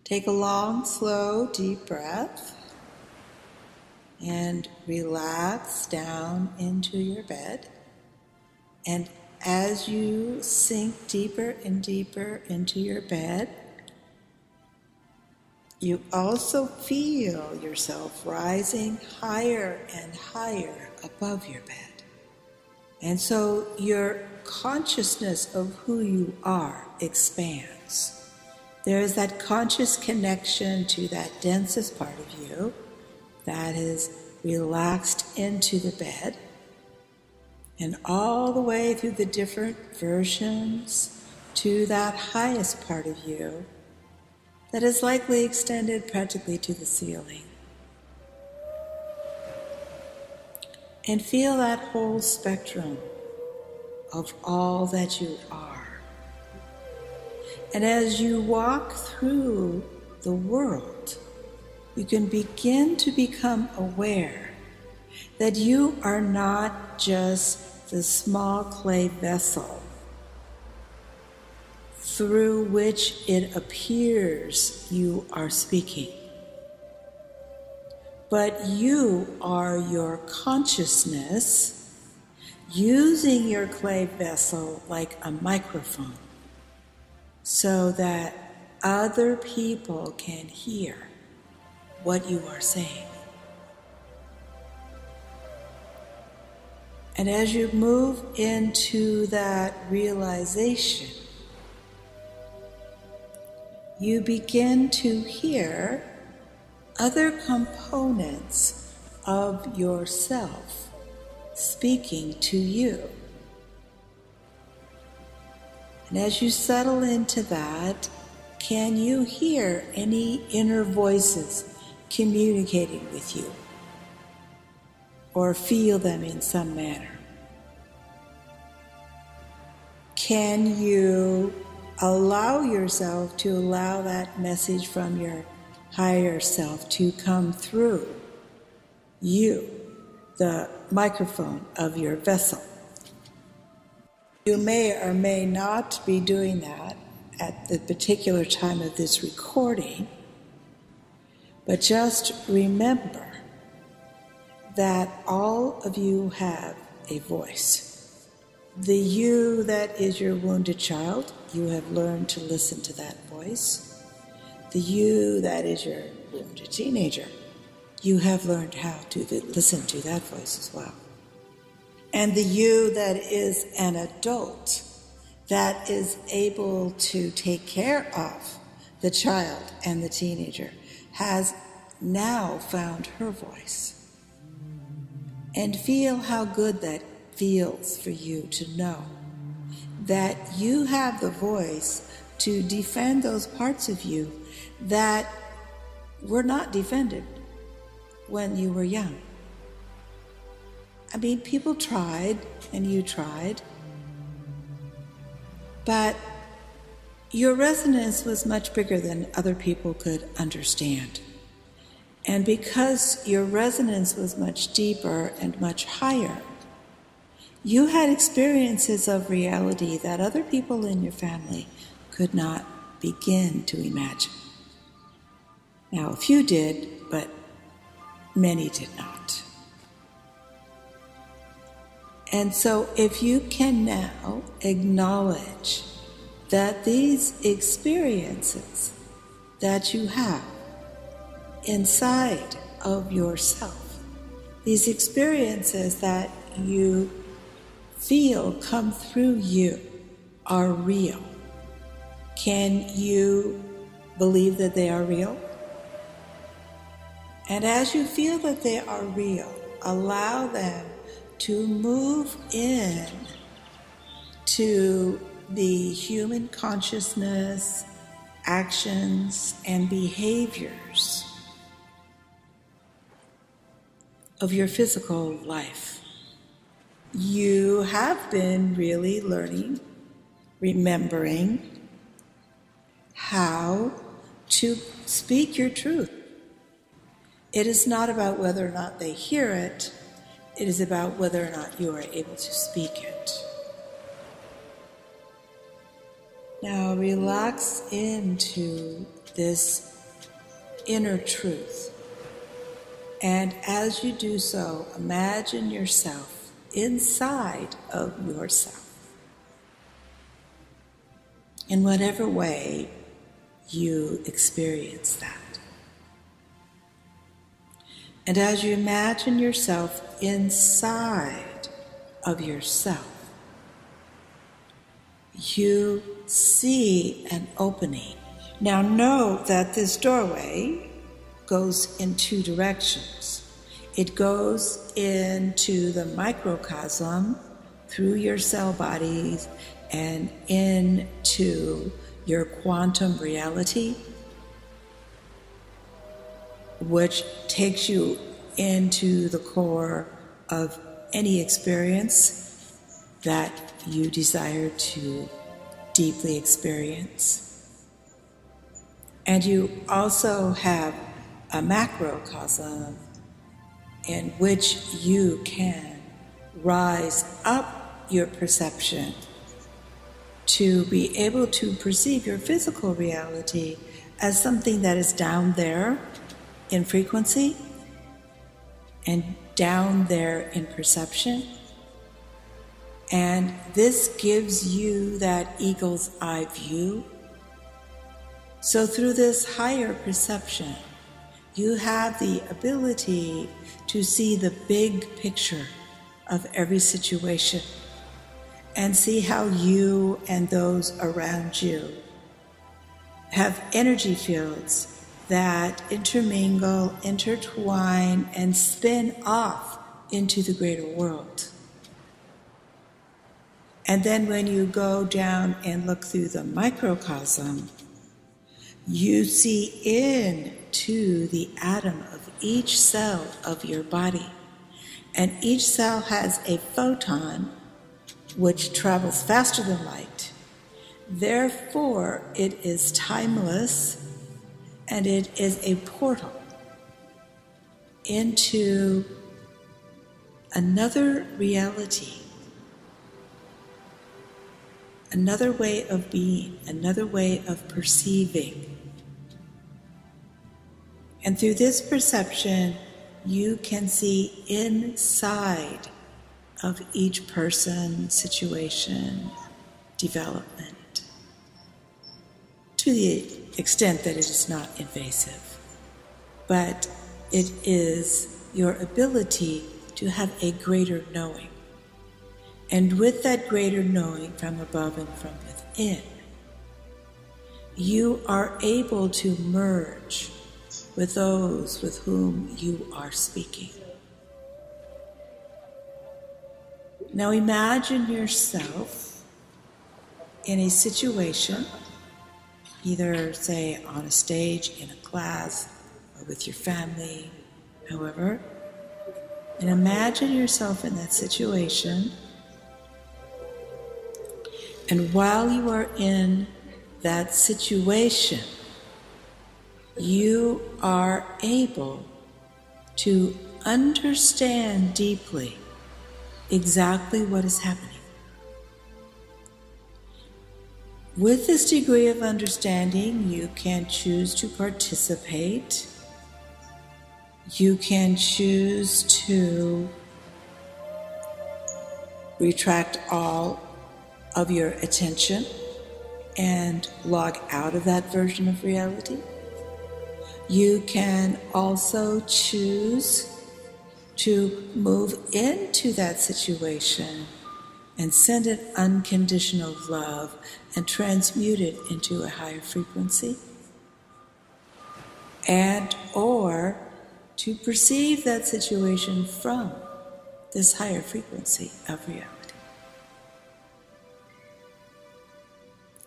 Take a long, slow, deep breath and relax down into your bed. And as you sink deeper and deeper into your bed, you also feel yourself rising higher and higher above your bed. And so your consciousness of who you are expands. There is that conscious connection to that densest part of you that is relaxed into the bed, and all the way through the different versions to that highest part of you that is likely extended practically to the ceiling. And feel that whole spectrum of all that you are. And as you walk through the world, you can begin to become aware that you are not just the small clay vessel through which it appears you are speaking, but you are your consciousness using your clay vessel like a microphone so that other people can hear what you are saying. And as you move into that realization, you begin to hear other components of yourself speaking to you. And as you settle into that, can you hear any inner voices communicating with you, or feel them in some manner? Can you allow yourself to allow that message from your higher self to come through you, the microphone of your vessel? You may or may not be doing that at the particular time of this recording, but just remember that all of you have a voice. The you that is your wounded child, you have learned to listen to that voice. The you that is your wounded teenager, you have learned how to listen to that voice as well. And the you that is an adult, that is able to take care of the child and the teenager, has now found her voice. And feel how good that feels for you to know that you have the voice to defend those parts of you that were not defended when you were young. I mean, people tried, and you tried, but your resonance was much bigger than other people could understand. And because your resonance was much deeper and much higher, you had experiences of reality that other people in your family could not begin to imagine. Now, a few did, but many did not. And so if you can now acknowledge that these experiences that you have inside of yourself, these experiences that you feel come through you, are real. Can you believe that they are real? And as you feel that they are real, allow them to move in to the human consciousness, actions, and behaviors of your physical life. You have been really learning, remembering how to speak your truth. It is not about whether or not they hear it. It is about whether or not you are able to speak it. Now relax into this inner truth. And as you do so, imagine yourself inside of yourself. In whatever way you experience that. And as you imagine yourself inside of yourself, you see an opening. Now know that this doorway goes in two directions. It goes into the microcosm through your cell bodies and into your quantum reality, which takes you into the core of any experience that you desire to deeply experience. And you also have a macrocosm in which you can rise up your perception to be able to perceive your physical reality as something that is down there in frequency and down there in perception. And this gives you that eagle's eye view. So through this higher perception, you have the ability to see the big picture of every situation and see how you and those around you have energy fields that intermingle, intertwine, and spin off into the greater world. And then when you go down and look through the microcosm, you see into the atom of each cell of your body. And each cell has a photon which travels faster than light. Therefore, it is timeless, and it is a portal into another reality, another way of being, another way of perceiving. And through this perception, you can see inside of each person, situation, development, to the extent that it is not invasive. But it is your ability to have a greater knowing. And with that greater knowing from above and from within, you are able to merge with those with whom you are speaking. Now imagine yourself in a situation, either say on a stage, in a class, or with your family, however, and imagine yourself in that situation. And while you are in that situation, you are able to understand deeply exactly what is happening. With this degree of understanding, you can choose to participate. You can choose to retract all of your attention and log out of that version of reality. You can also choose to move into that situation and send it unconditional love and transmute it into a higher frequency, and or to perceive that situation from this higher frequency of reality.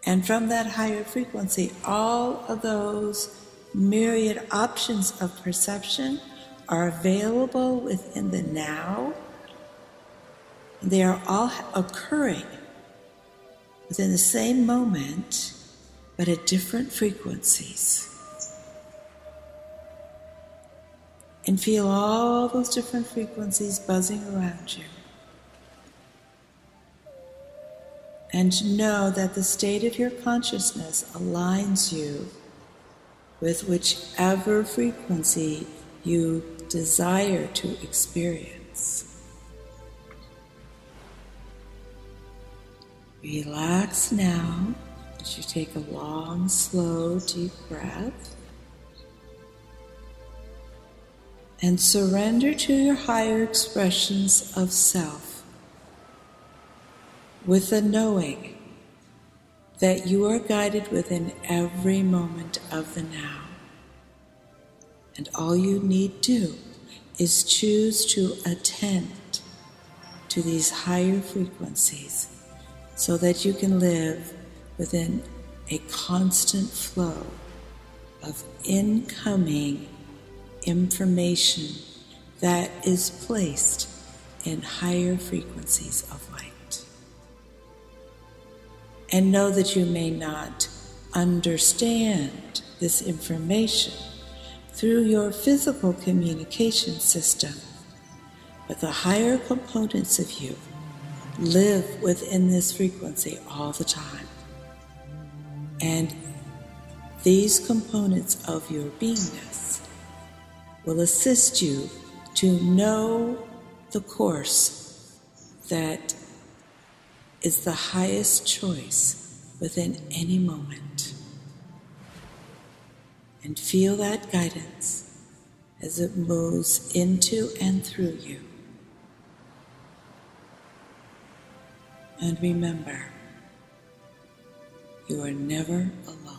And from that higher frequency, all of those myriad options of perception are available within the now. They are all occurring within the same moment, but at different frequencies. And feel all those different frequencies buzzing around you. And know that the state of your consciousness aligns you with whichever frequency you desire to experience. Relax now as you take a long, slow, deep breath. And surrender to your higher expressions of self with the knowing that you are guided within every moment of the now. And all you need do is choose to attend to these higher frequencies so that you can live within a constant flow of incoming information that is placed in higher frequencies of light. And know that you may not understand this information through your physical communication system, but the higher components of you live within this frequency all the time. And these components of your beingness will assist you to know the course that is the highest choice within any moment. And feel that guidance as it moves into and through you. And remember, you are never alone.